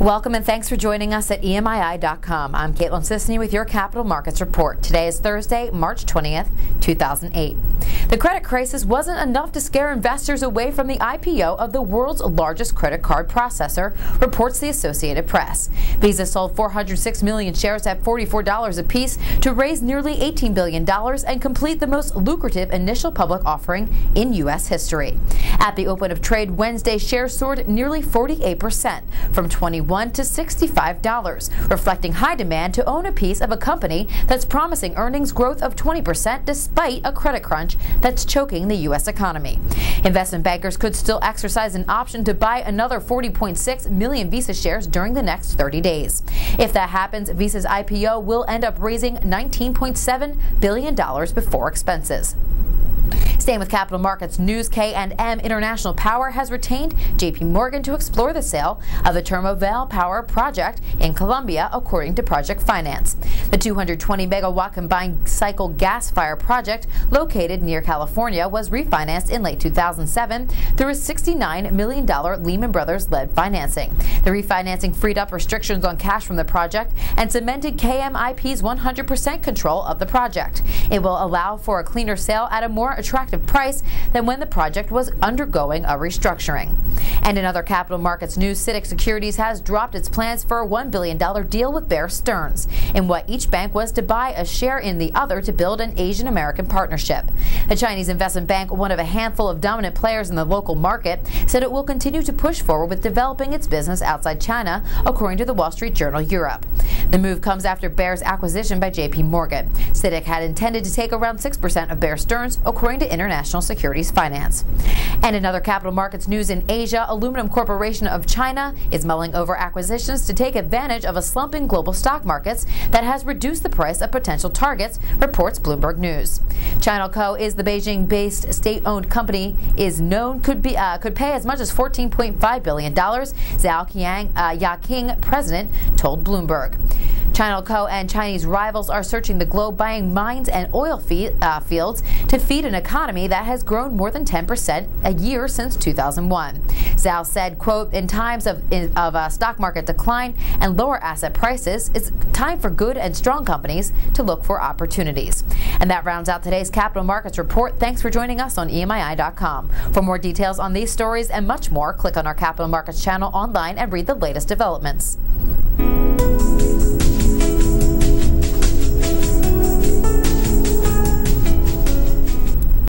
Welcome and thanks for joining us at EMII.com. I'm Caitlin Sisney with your Capital Markets Report. Today is Thursday, March 20th, 2008. The credit crisis wasn't enough to scare investors away from the IPO of the world's largest credit card processor, reports the Associated Press. Visa sold 406 million shares at $44 apiece to raise nearly $18 billion and complete the most lucrative initial public offering in U.S. history. At the open of trade Wednesday, shares soared nearly 48%, from $21 to $65, reflecting high demand to own a piece of a company that's promising earnings growth of 20% despite a credit crunch that's choking the U.S. economy. Investment bankers could still exercise an option to buy another 40.6 million Visa shares during the next 30 days. If that happens, Visa's IPO will end up raising $19.7 billion before expenses. Staying with capital markets news, K&M International Power has retained JPMorgan to explore the sale of the Termovalle power project in Colombia, according to Project Finance. The 220-megawatt combined cycle gas-fire project located near California was refinanced in late 2007 through a $69 million Lehman Brothers-led financing. The refinancing freed up restrictions on cash from the project and cemented KMIP's 100% control of the project. It will allow for a cleaner sale at a more attractive price than when the project was undergoing a restructuring. And in other capital markets news, Citic Securities has dropped its plans for a $1 billion deal with Bear Stearns, in what each bank was to buy a share in the other to build an Asian-American partnership. The Chinese investment bank, one of a handful of dominant players in the local market, said it will continue to push forward with developing its business outside China, according to the Wall Street Journal Europe. The move comes after Bear's acquisition by JPMorgan. Citic had intended to take around 6% of Bear Stearns, according to International Securities Finance. And in other capital markets news in Asia, Aluminum Corporation of China is mulling over acquisitions to take advantage of a slump in global stock markets that has reduced the price of potential targets, reports Bloomberg News. ChinaCo is the Beijing-based state-owned company could pay as much as $14.5 billion, Zhao Yaqing, president, told Bloomberg. ChinaCo and Chinese rivals are searching the globe, buying mines and oil fields to feed an economy that has grown more than 10% a year since 2001. Zhao said, quote, "In times of stock market decline and lower asset prices, it's time for good and strong companies to look for opportunities." And that rounds out today's Capital Markets Report. Thanks for joining us on EMII.com. For more details on these stories and much more, click on our Capital Markets channel online and read the latest developments.